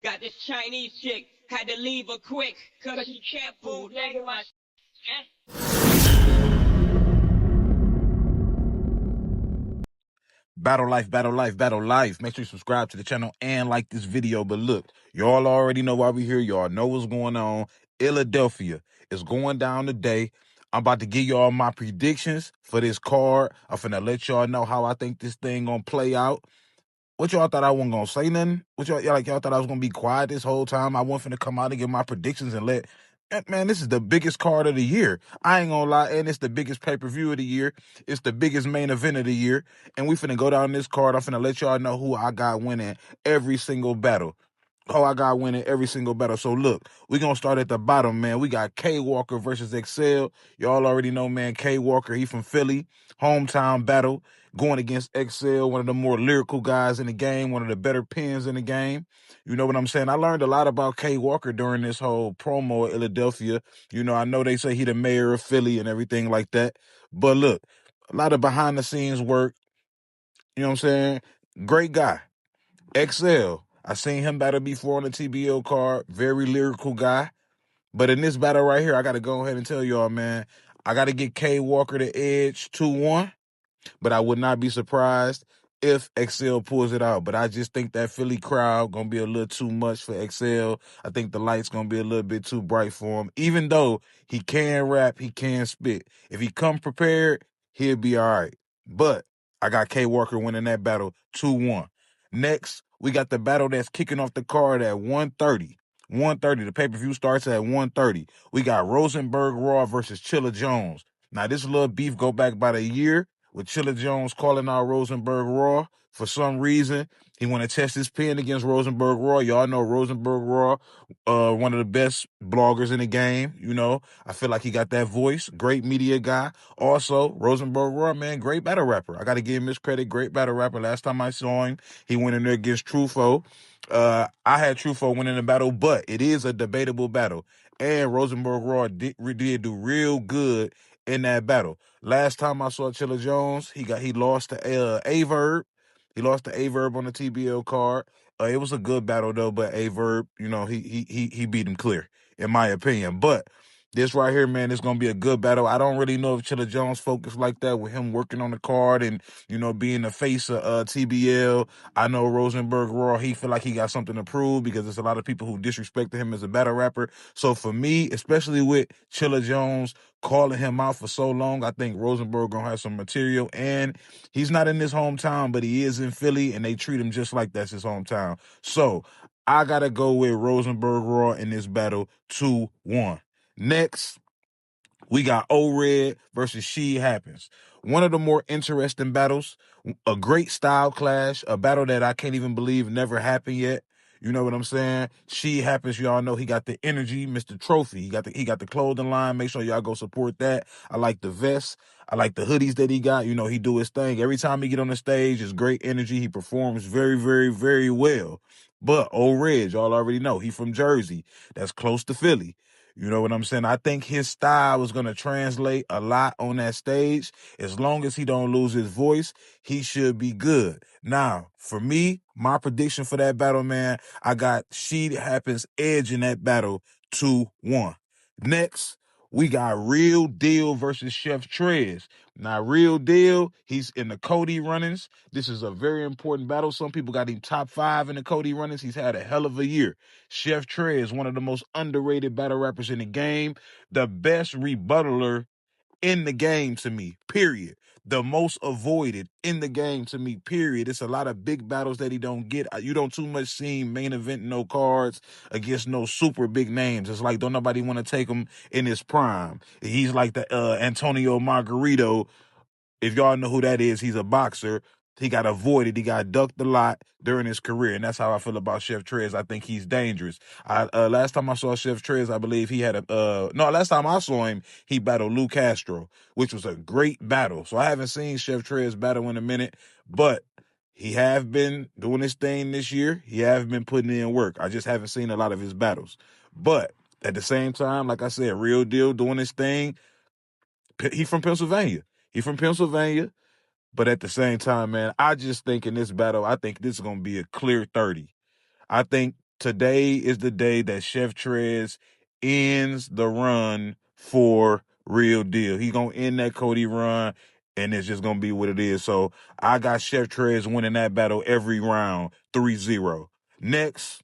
Got this Chinese chick, had to leave her quick, cause she can't bootleg my shit. BattleLYFE, BattleLYFE, BattleLYFE. Make sure you subscribe to the channel and like this video. But look, y'all already know why we here. Y'all know what's going on. Philadelphia is going down today. I'm about to give y'all my predictions for this card. I'm finna let y'all know how I think this thing gonna play out. What y'all thought I wasn't gonna say nothing? What y'all thought I was gonna be quiet this whole time? I wasn't finna come out and give my predictions and let man, this is the biggest card of the year. I ain't gonna lie, and it's the biggest pay-per-view of the year. It's the biggest main event of the year. And we finna go down this card. I'm finna let y'all know who I got winning every single battle. Oh, I got winning every single battle. So look, we're gonna start at the bottom, man. We got K Walker versus Excel. Y'all already know, man, K Walker, he from Philly. Hometown battle. Going against Excel, one of the more lyrical guys in the game, one of the better pens in the game. You know what I'm saying? I learned a lot about K Walker during this whole promo at Philadelphia. You know, I know they say he the mayor of Philly and everything like that. But look, a lot of behind the scenes work. You know what I'm saying? Great guy. XL. I seen him battle before on the TBL card. Very lyrical guy. But in this battle right here, I got to go ahead and tell y'all, man, I got to get K Walker the edge 2-1. But I would not be surprised if Excel pulls it out. But I just think that Philly crowd going to be a little too much for Excel. I think the light's going to be a little bit too bright for him. Even though he can rap, he can spit. If he come prepared, he'll be all right. But I got K Walker winning that battle 2-1. Next, we got the battle that's kicking off the card at 1:30. 1:30. The pay-per-view starts at 1:30. We got Rosenberg Raw versus Chilla Jones. Now, this little beef go back about a year with Chilla Jones calling out Rosenberg Raw. For some reason, he want to test his pen against Rosenberg Raw. Y'all know Rosenberg Raw, one of the best bloggers in the game. You know, I feel like he got that voice. Great media guy. Also, Rosenberg Raw, man, great battle rapper. I got to give him his credit. Great battle rapper. Last time I saw him, he went in there against Truffaut. I had Truffaut winning the battle, but it is a debatable battle. And Rosenberg Raw did do real good in that battle. Last time I saw Chilla Jones, he lost to Averb. He lost to Averb on the TBL card. It was a good battle though, but Averb, you know, he beat him clear, in my opinion. But this right here, man, is gonna be a good battle. I don't really know if Chilla Jones focused like that with him working on the card and, you know, being the face of TBL. I know Rosenberg Raw, he feel like he got something to prove because there's a lot of people who disrespected him as a battle rapper. So for me, especially with Chilla Jones calling him out for so long, I think Rosenberg gonna have some material. And he's not in his hometown, but he is in Philly, and they treat him just like that's his hometown. So I gotta go with Rosenberg Raw in this battle 2-1. Next, we got O-Red versus She Happens. One of the more interesting battles, a great style clash, a battle that I can't even believe never happened yet. You know what I'm saying? She Happens, y'all know he got the energy, Mr. Trophy. He got the clothing line. Make sure y'all go support that. I like the vest. I like the hoodies that he got. You know, he do his thing. Every time he get on the stage, it's great energy. He performs very, very, very well. But O-Red, y'all already know, he from Jersey. That's close to Philly. You know what I'm saying? I think his style is going to translate a lot on that stage. As long as he don't lose his voice, he should be good. Now, for me, my prediction for that battle, man, I got She Happens edge in that battle 2-1. Next, we got Real Deal versus Chef Trez. Now, Real Deal, he's in the Cody runnings. This is a very important battle. Some people got him top 5 in the Cody runnings. He's had a hell of a year. Chef Trez, one of the most underrated battle rappers in the game. The best rebuttaler in the game to me, period. The most avoided in the game to me, period. It's a lot of big battles that he don't get. You don't too much see him main event no cards against no super big names. It's like don't nobody want to take him in his prime. He's like the Antonio Margarito. If y'all know who that is, he's a boxer. He got avoided. He got ducked a lot during his career, and that's how I feel about Chef Trez. I think he's dangerous. Last time I saw Chef Trez, I believe he had last time I saw him, he battled Lou Castro, which was a great battle. So I haven't seen Chef Trez battle in a minute, but he have been doing his thing this year. He have been putting in work. I just haven't seen a lot of his battles. But at the same time, like I said, Real Deal doing his thing. He from Pennsylvania. He from Pennsylvania. But at the same time, man, I just think in this battle, I think this is going to be a clear 30. I think today is the day that Chef Trez ends the run for Real Deal. He gonna end that Cody run, and it's just gonna be what it is. So I got Chef Trez winning that battle every round, 3-0. Next,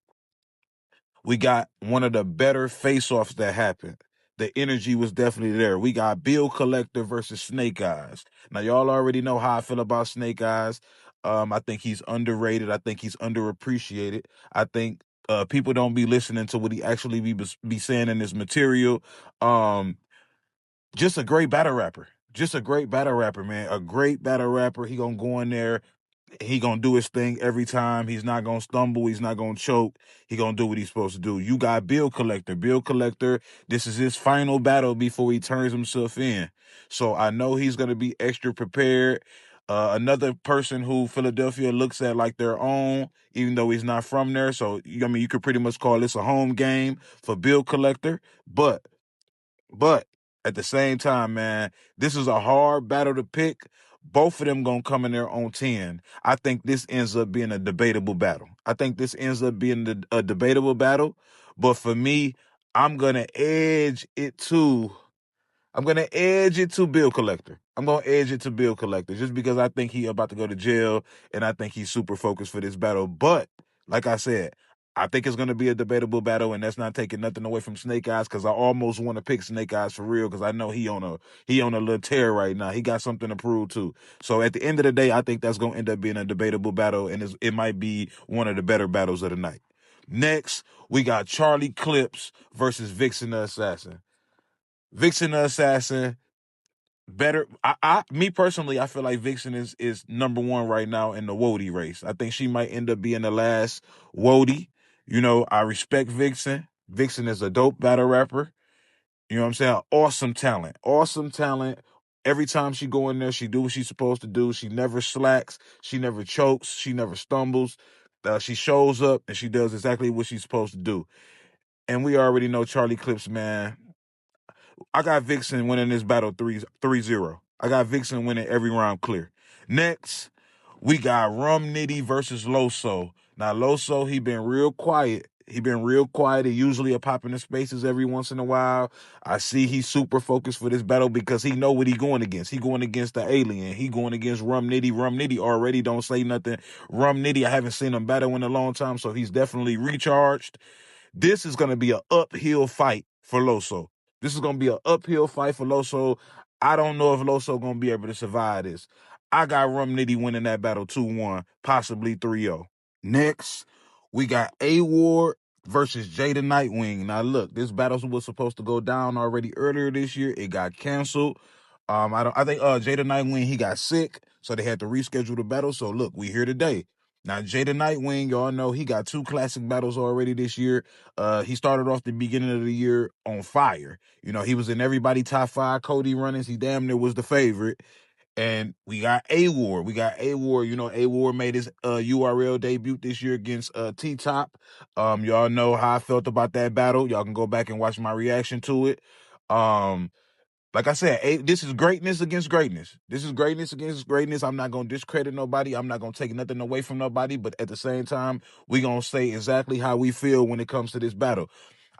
we got one of the better face-offs that happened. The energy was definitely there. We got Bill Collector versus Snake Eyes. Now, y'all already know how I feel about Snake Eyes. I think he's underrated. I think he's underappreciated. I think people don't be listening to what he actually be saying in his material. Just a great battle rapper. Just a great battle rapper, man. A great battle rapper. He gonna go in there. He gonna do his thing every time. He's not gonna stumble. He's not gonna choke. He gonna do what he's supposed to do. You got Bill Collector. Bill Collector, this is his final battle before he turns himself in. So I know he's gonna be extra prepared. Another person who Philadelphia looks at like their own, even though he's not from there. So, I mean, you could pretty much call this a home game for Bill Collector. But at the same time, man, this is a hard battle to pick. Both of them gonna come in there on 10. I think this ends up being a debatable battle. But for me, I'm gonna edge it to Bill Collector. Just because I think he about to go to jail and I think he's super focused for this battle. But like I said, I think it's going to be a debatable battle, and that's not taking nothing away from Snake Eyes, because I almost want to pick Snake Eyes for real, because I know he on a little tear right now. He got something to prove too. So at the end of the day, I think that's going to end up being a debatable battle, and it might be one of the better battles of the night. Next, we got Charlie Clips versus Vixen the Assassin. Vixen the Assassin, better. Me personally, I feel like Vixen is number one right now in the Wody race. I think she might end up being the last Wody. You know, I respect Vixen. Vixen is a dope battle rapper. You know what I'm saying? Awesome talent. Every time she go in there, she do what she's supposed to do. She never slacks. She never chokes. She never stumbles. She shows up and she does exactly what she's supposed to do. And we already know Charlie Clips, man. I got Vixen winning this battle 3-0. I got Vixen winning every round clear. Next, we got Rum Nitty versus Loso. Now, Loso, he been real quiet. He usually a pop in the spaces every once in a while. I see he's super focused for this battle because he know what he going against. He going against the alien. He going against Rum Nitty. Rum Nitty already don't say nothing. Rum Nitty, I haven't seen him battle in a long time, so he's definitely recharged. This is going to be an uphill fight for Loso. I don't know if Loso going to be able to survive this. I got Rum Nitty winning that battle 2-1, possibly 3-0. Next, we got A-Ward versus Jada Nightwing. Now, look, this battle was supposed to go down already earlier this year. It got canceled. I think Jada Nightwing, he got sick, so they had to reschedule the battle. So, look, we here today. Now, Jada Nightwing, y'all know he got 2 classic battles already this year. He started off the beginning of the year on fire. You know, he was in everybody top 5 Cody runnings. He damn near was the favorite. And we got A-Ward. You know, A-Ward made his URL debut this year against T-Top. Y'all know how I felt about that battle. Y'all can go back and watch my reaction to it. Like I said, this is greatness against greatness. I'm not going to discredit nobody. I'm not going to take nothing away from nobody. But at the same time, we going to say exactly how we feel when it comes to this battle.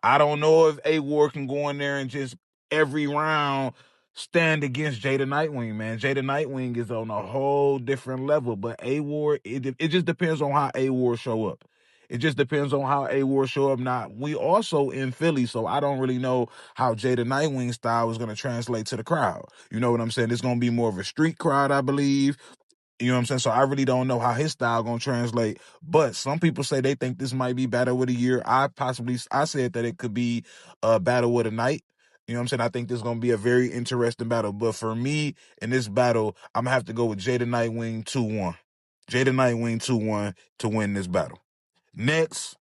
I don't know if A-Ward can go in there and just every round stand against Jada Nightwing, man. Jada Nightwing is on a whole different level. But A-Ward, it just depends on how A-Ward show up. Now, we also in Philly, so I don't really know how Jada Nightwing style is going to translate to the crowd. You know what I'm saying? It's going to be more of a street crowd, I believe. You know what I'm saying? So I really don't know how his style going to translate. But some people say they think this might be Battle of the Year. I said that it could be Battle of the Night. You know what I'm saying? I think this is going to be a very interesting battle. But for me, in this battle, I'm going to have to go with Jada Nightwing 2-1. Jada Nightwing 2-1 to win this battle. Next,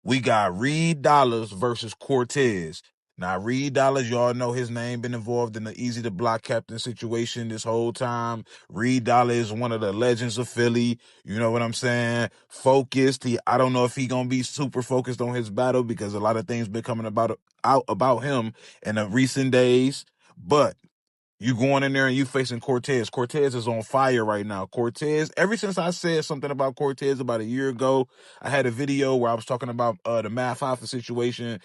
we got Reed Dollars versus Cortez. Now, Reed Dollars, y'all know his name been involved in the Eazy the Block captain situation this whole time. Reed Dollars is one of the legends of Philly. You know what I'm saying? Focused. I don't know if he gonna be super focused on his battle because a lot of things been coming out about him in the recent days. But You going in there and you facing Cortez. Cortez is on fire right now. Cortez, ever since I said something about Cortez about a year ago, I had a video where I was talking about the Math Hoffa situation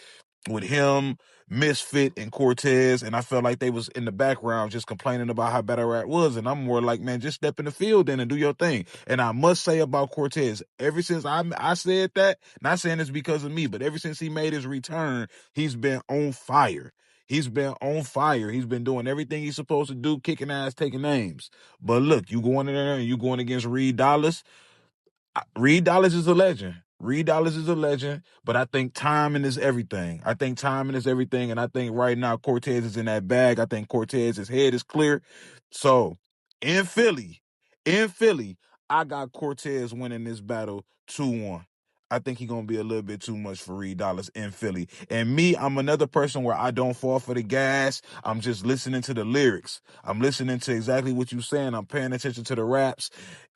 with him, Misfit, and Cortez, and I felt like they was in the background just complaining about how Battle Rap was, and I'm more like, man, just step in the field then and do your thing. And I must say about Cortez, ever since I said that, not saying it's because of me, but ever since he made his return, he's been on fire. He's been on fire. He's been doing everything he's supposed to do, kicking ass, taking names. But look, you going in there and you going against Reed Dollaz. Reed Dollaz is a legend. Reed Dollaz is a legend, but I think timing is everything. I think timing is everything, and I think right now Cortez is in that bag. I think Cortez's head is clear. So, in Philly, I got Cortez winning this battle 2-1. I think he's going to be a little bit too much for Reed Dollaz in Philly. And me, I'm another person where I don't fall for the gas. I'm just listening to the lyrics. I'm listening to exactly what you're saying. I'm paying attention to the raps.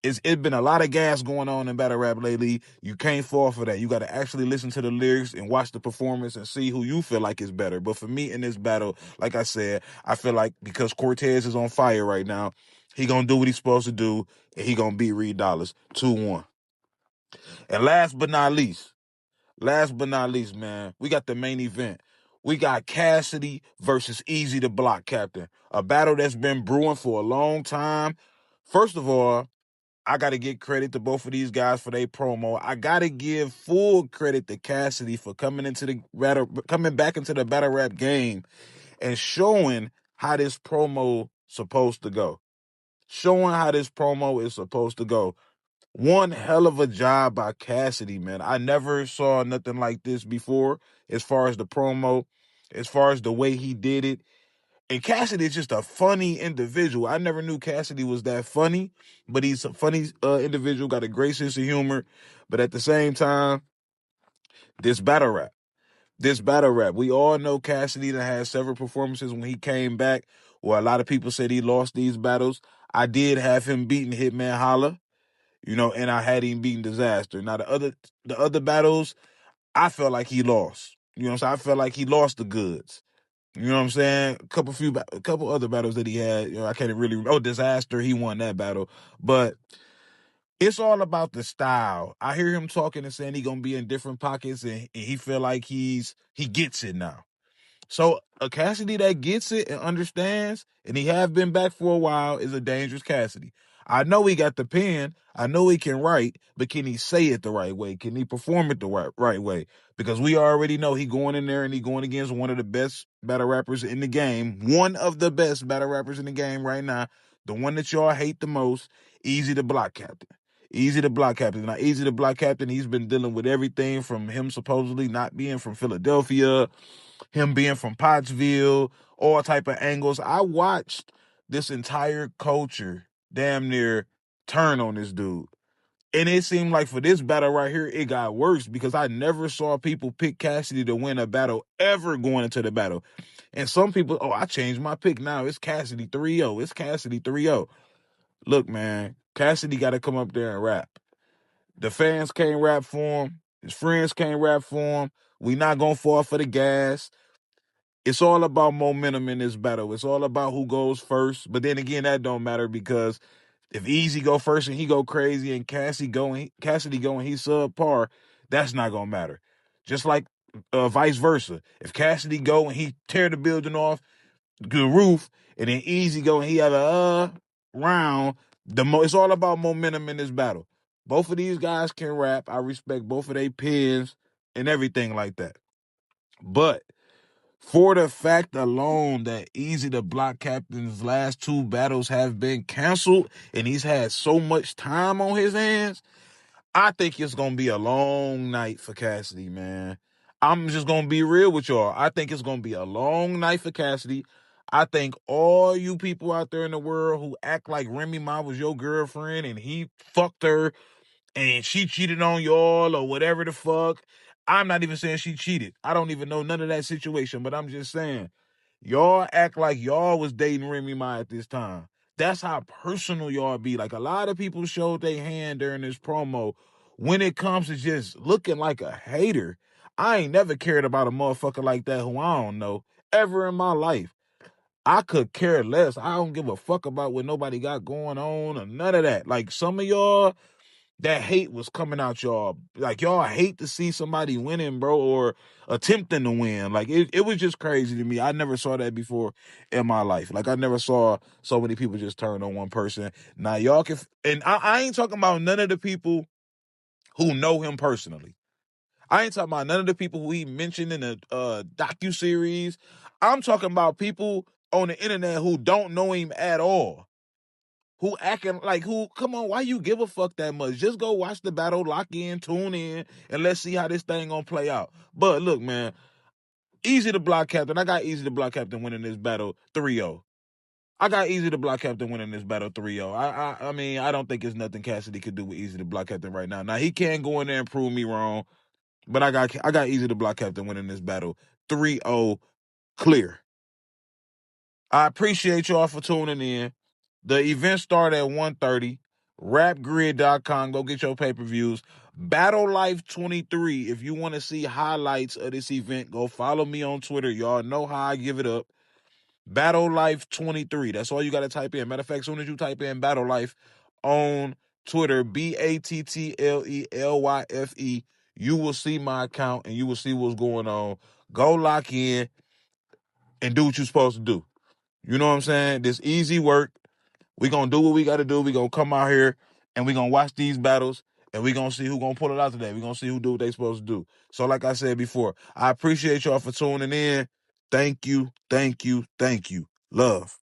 It's been a lot of gas going on in battle rap lately. You can't fall for that. You got to actually listen to the lyrics and watch the performance and see who you feel like is better. But for me in this battle, like I said, I feel like because Cortez is on fire right now, he going to do what he's supposed to do, and he going to beat Reed Dollaz 2-1. And last but not least, man, we got the main event. We got Cassidy versus Eazy the Block Captain, a battle that's been brewing for a long time. First of all, I got to give credit to both of these guys for their promo. I got to give full credit to Cassidy for coming back into the battle rap game and showing how this promo supposed to go. Showing how this promo is supposed to go. One hell of a job by Cassidy, man. I never saw nothing like this before as far as the promo, as far as the way he did it. And Cassidy is just a funny individual. I never knew Cassidy was that funny, but he's a funny individual, got a great sense of humor. But at the same time, this battle rap. We all know Cassidy that had several performances when he came back, where a lot of people said he lost these battles. I did have him beating Hitman Holla, and I had him beating Disaster. Now, the other battles, I felt like he lost. You know what I'm saying? I felt like he lost the goods. You know what I'm saying? A couple other battles that he had. I can't really. Disaster, he won that battle. But it's all about the style. I hear him talking and saying he gonna be in different pockets, and he feel like he gets it now. So a Cassidy that gets it and understands, and he have been back for a while, is a dangerous Cassidy. I know he got the pen. I know he can write, but can he say it the right way? Can he perform it the right way? Because we already know he going in there and he going against one of the best battle rappers in the game. One of the best battle rappers in the game right now. The one that y'all hate the most, Eazy the Block Captain. Eazy the Block Captain. Now, Eazy the Block Captain, he's been dealing with everything from him supposedly not being from Philadelphia, him being from Pottsville, all type of angles. I watched this entire culture damn near turn on this dude. And it seemed like for this battle right here, it got worse because I never saw people pick Cassidy to win a battle ever going into the battle. And some people, I changed my pick now. It's Cassidy 3-0. It's Cassidy 3-0. Look, man, Cassidy got to come up there and rap. The fans can't rap for him. His friends can't rap for him. We not going to fall for the gas. It's all about momentum in this battle. It's all about who goes first. But then again, that don't matter because if Eazy go first and he go crazy and Cassidy go and he's subpar, that's not gonna matter. Just like vice versa. If Cassidy go and he tear the building off the roof, and then Eazy go and he have a round, it's all about momentum in this battle. Both of these guys can rap. I respect both of their pens and everything like that. But for the fact alone that Eazy the Block Captain's last two battles have been canceled and he's had so much time on his hands, I think it's going to be a long night for Cassidy, man. I'm just going to be real with y'all. I think it's going to be a long night for Cassidy. I think all you people out there in the world who act like Remy Ma was your girlfriend and he fucked her and she cheated on y'all or whatever the fuck. I'm not even saying she cheated. I don't even know none of that situation, but I'm just saying, y'all act like y'all was dating Remy Ma at this time. That's how personal y'all be. Like, a lot of people showed their hand during this promo when it comes to just looking like a hater. I ain't never cared about a motherfucker like that who I don't know ever in my life. I could care less. I don't give a fuck about what nobody got going on or none of that. Like, some of y'all, that hate was coming out y'all. Like, y'all hate to see somebody winning, bro, or attempting to win. Like, it was just crazy to me. I never saw that before in my life. Like, I never saw so many people just turn on one person. Now, y'all can, and I ain't talking about none of the people who know him personally. I ain't talking about none of the people who he mentioned in the docuseries. I'm talking about people on the internet who don't know him at all. Who acting like, come on, why you give a fuck that much? Just go watch the battle, lock in, tune in, and let's see how this thing gonna play out. But look, man, Eazy the block captain. I got Eazy the block captain winning this battle 3-0. I got Eazy the block captain winning this battle 3-0. I mean, I don't think it's nothing Cassidy could do with Eazy the block captain right now. Now, he can go in there and prove me wrong, but I got Eazy the block captain winning this battle 3-0 clear. I appreciate y'all for tuning in. The event started at 1:30. Rapgrid.com. Go get your pay-per-views. BattleLYFE 23. If you want to see highlights of this event, go follow me on Twitter. Y'all know how I give it up. BattleLYFE 23. That's all you got to type in. Matter of fact, as soon as you type in BattleLYFE on Twitter, BattleLYFE, you will see my account and you will see what's going on. Go lock in and do what you're supposed to do. You know what I'm saying? This easy work. We're going to do what we got to do. We're going to come out here and we're going to watch these battles and we're going to see who's going to pull it out today. We're going to see who do what they supposed to do. So like I said before, I appreciate y'all for tuning in. Thank you, thank you, thank you. Love.